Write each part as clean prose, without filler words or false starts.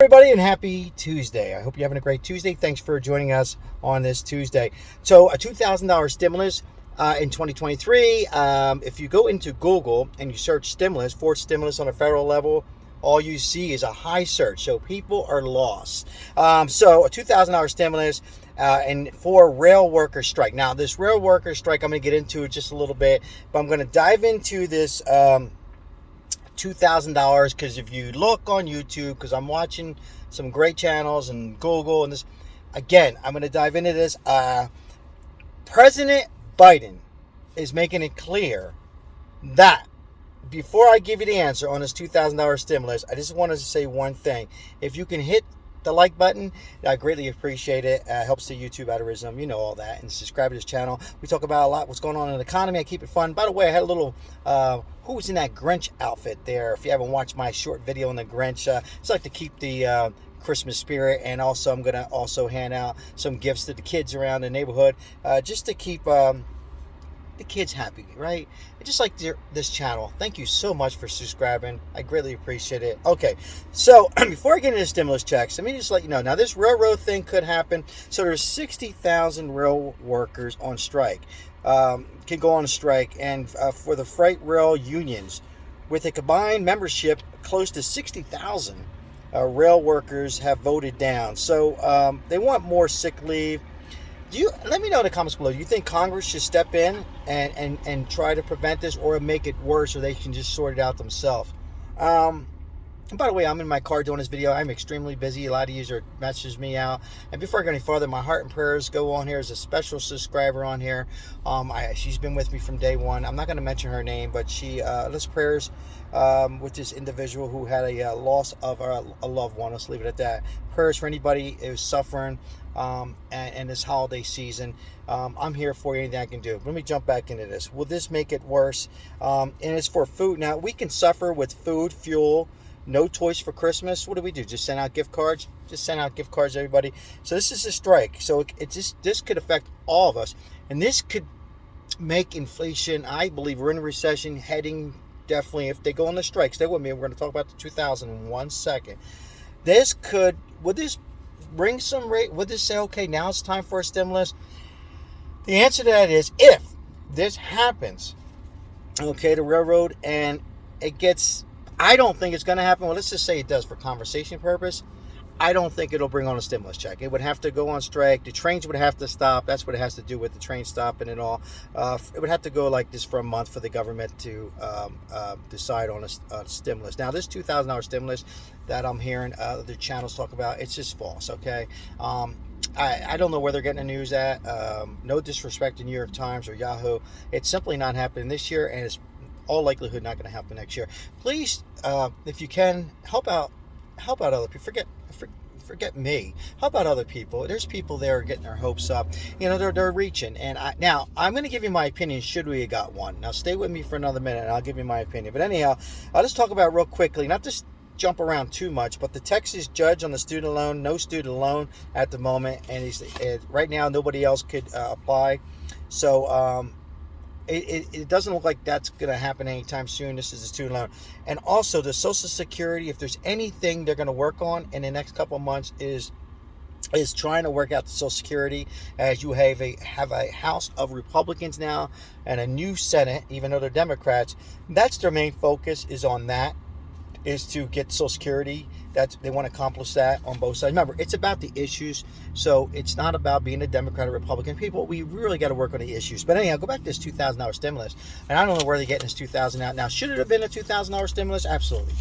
everybody, and happy Tuesday. I hope you're having a great Tuesday. Thanks for joining us on this Tuesday. So, a $2,000 stimulus in 2023. If you go into Google and you search stimulus, fourth stimulus on a federal level, all you see is a high search. So, people are lost. So, a $2,000 stimulus and for rail worker strike. Now, this rail worker strike, I'm going to get into it just a little bit, but I'm going to dive into this $2,000 because if you look on YouTube, because I'm watching some great channels and Google and this, again, I'm going to dive into this. President Biden is making it clear that before I give you the answer on this $2,000 stimulus, I just wanted to say one thing. If you can hit the like button, I greatly appreciate it. Helps the YouTube algorithm, you know all that, and subscribe to this channel. We talk about a lot what's going on in the economy. I keep it fun. By the way, I had a little who's in that Grinch outfit there. If you haven't watched my short video on the Grinch, it's like to keep the Christmas spirit, and also I'm gonna also hand out some gifts to the kids around the neighborhood, just to keep the kids happy, right? Just like this channel. Thank you so much for subscribing. I greatly appreciate it. Okay, so before I get into the stimulus checks, let me just let you know. Now, this railroad thing could happen. So there's 60,000 rail workers on strike, can go on a strike, and for the freight rail unions, with a combined membership close to 60,000, rail workers have voted down. So they want more sick leave. Let me know in the comments below. Do you think Congress should step in and try to prevent this, or make it worse, or they can just sort it out themselves? And by the way, I'm in my car doing this video. I'm extremely busy. A lot of you are messaging me out. And before I go any further, my heart and prayers go on here. There's a special subscriber on here. She's been with me from day one. I'm not going to mention her name, but let's prayers with this individual who had a loss of a loved one. Let's leave it at that. Prayers for anybody who's suffering and this holiday season. I'm here for you, anything I can do. Let me jump back into this. Will this make it worse? And it's for food. Now, we can suffer with food, fuel, no toys for Christmas. What do we do? Just send out gift cards? Just send out gift cards, everybody. So this is a strike. So this could affect all of us. And this could make inflation. I believe we're in a recession heading, definitely, if they go on the strike. Stay with me. We're going to talk about the 2000 in 1 second. Would this bring some rate? Would this say, okay, now it's time for a stimulus? The answer to that is, if this happens, okay, the railroad, and it gets, I don't think it's going to happen. Well, let's just say it does for conversation purpose. I don't think it'll bring on a stimulus check. It would have to go on strike. The trains would have to stop. That's what it has to do with the train stopping and all. It would have to go like this for a month for the government to decide on a stimulus. Now, this $2,000 stimulus that I'm hearing other channels talk about, it's just false, okay? I don't know where they're getting the news at. No disrespect to New York Times or Yahoo. It's simply not happening this year, and it's all likelihood not going to happen next year. Please, if you can, help out other people. Forget me. Help out other people. There's people there getting their hopes up. You know, they're reaching. And now I'm going to give you my opinion. Should we have got one? Now stay with me for another minute, and I'll give you my opinion. But anyhow, I'll just talk about real quickly. Not just jump around too much, but the Texas judge on the student loan, no student loan at the moment, and right now nobody else could apply. So it doesn't look like that's going to happen anytime soon. This is a student loan. And also the Social Security, if there's anything they're going to work on in the next couple of months, is trying to work out the Social Security, as you have a House of Republicans now and a new Senate, even though they're Democrats. That's their main focus, is on that, is to get Social Security. They want to accomplish that on both sides. Remember, it's about the issues, so it's not about being a Democrat or Republican. People, we really got to work on the issues. But anyhow, go back to this $2,000 stimulus, and I don't know where they're getting this $2,000 out. Now, should it have been a $2,000 stimulus? Absolutely.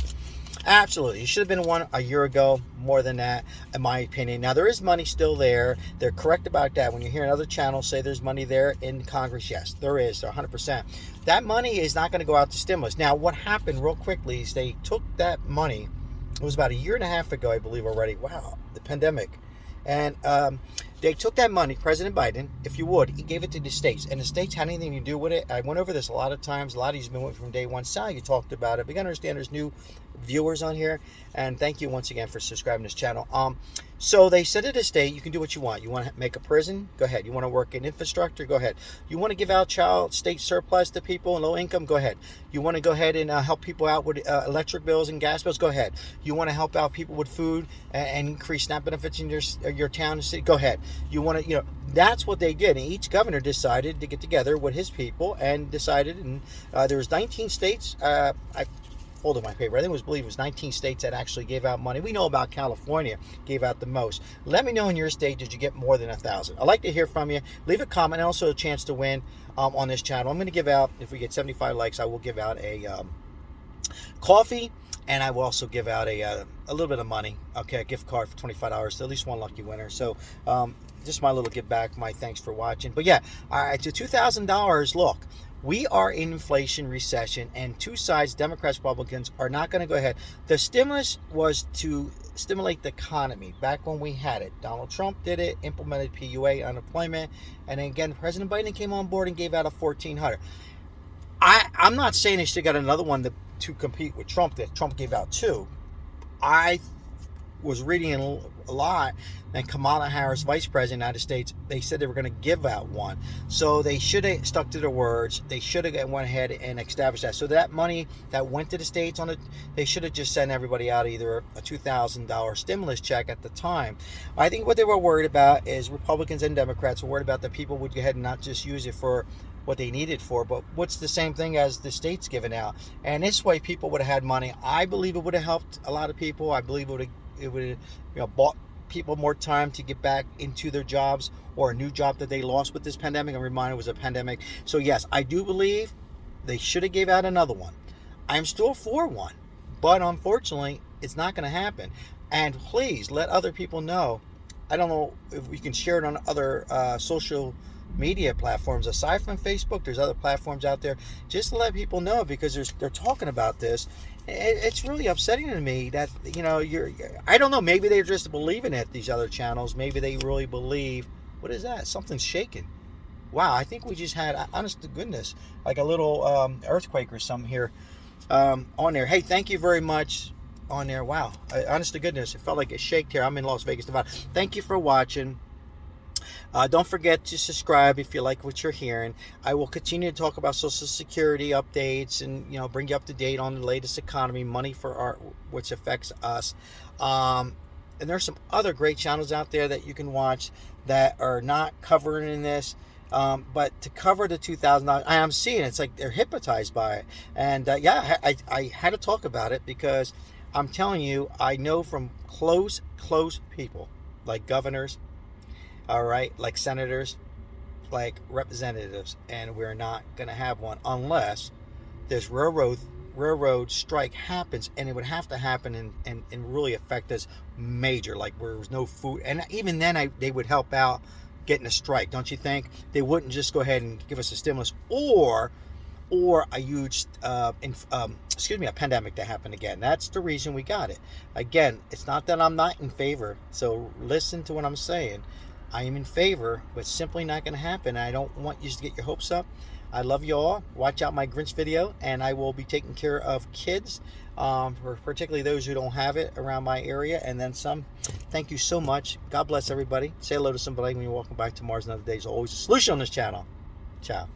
Absolutely. It should have been one a year ago, more than that, in my opinion. Now, there is money still there. They're correct about that. When you hear another channel say there's money there in Congress, yes, there is. They're 100%. That money is not going to go out to stimulus. Now, what happened real quickly is they took that money. It was about a year and a half ago, I believe, already. Wow, the pandemic. And They took that money, President Biden, if you would, he gave it to the states, and the states had anything to do with it. I went over this a lot of times. A lot of you's been with from day one. Sal, you talked about it. We gotta understand there's new viewers on here, and thank you once again for subscribing to this channel. So they said to the state, you can do what you want. You want to make a prison? Go ahead. You want to work in infrastructure? Go ahead. You want to give out child state surplus to people in low income? Go ahead. You want to go ahead and help people out with electric bills and gas bills? Go ahead. You want to help out people with food and increase SNAP benefits in your town and city? Go ahead. You want to, that's what they did. And each governor decided to get together with his people and decided, and there was 19 states. I folded my paper. I think it was 19 states that actually gave out money. We know about California gave out the most. Let me know in your state, did you get more than 1,000? I'd like to hear from you. Leave a comment, and also a chance to win on this channel. I'm going to give out, if we get 75 likes, I will give out a coffee, and I will also give out a little bit of money. Okay, a gift card for $25 to at least one lucky winner. So just my little give back, my thanks for watching. But yeah, all right, to $2,000, look, we are in inflation, recession, and two sides, Democrats, Republicans, are not going to go ahead. The stimulus was to stimulate the economy back when we had it. Donald Trump did it, implemented PUA, unemployment, and then again, President Biden came on board and gave out a $1,400. I'm not saying they should have got another one to compete with Trump, that Trump gave out two. I was reading a lot, and Kamala Harris, Vice President of the United States, they said they were going to give out one. So they should have stuck to their words. They should have went ahead and established that. So that money that went to the states they should have just sent everybody out either a $2,000 stimulus check at the time. I think what they were worried about is Republicans and Democrats were worried about that people would go ahead and not just use it for what they need it for, but what's the same thing as the states giving out. And this way people would have had money. I believe it would have helped a lot of people. I believe it would have bought people more time to get back into their jobs or a new job that they lost with this pandemic. I'm reminded it was a pandemic. So yes, I do believe they should have gave out another one. I'm still for one, but unfortunately it's not going to happen. And please let other people know. I don't know if we can share it on other social media platforms aside from Facebook. There's other platforms out there. Just to let people know, because they're talking about this. It's really upsetting to me that I don't know, maybe they're just believing it, these other channels. Maybe they really believe. What is that? Something's shaking. Wow, I think we just had, honest to goodness, like a little earthquake or something here on there. Hey, thank you very much on there. Wow, honest to goodness, it felt like a shake here. I'm in Las Vegas, Nevada. Thank you for watching. Don't forget to subscribe if you like what you're hearing. I will continue to talk about Social Security updates and bring you up to date on the latest economy, money for art, which affects us. And there's some other great channels out there that you can watch that are not covering in this. But to cover the $2,000, I am seeing it's like they're hypnotized by it. And yeah, I had to talk about it because I'm telling you, I know from close people like governors, all right, like senators, like representatives, and we're not going to have one unless this railroad strike happens, and it would have to happen and really affect us major, like where there's no food. And even then they would help out getting a strike, don't you think? They wouldn't just go ahead and give us a stimulus or a huge a pandemic that happened again. That's the reason we got it. Again, it's not that I'm not in favor, so listen to what I'm saying. I am in favor, but it's simply not going to happen. I don't want you to get your hopes up. I love you all. Watch out my Grinch video, and I will be taking care of kids, particularly those who don't have it around my area, and then some. Thank you so much. God bless everybody. Say hello to somebody when you're walking by. Tomorrow's another day. There's always a solution on this channel. Ciao.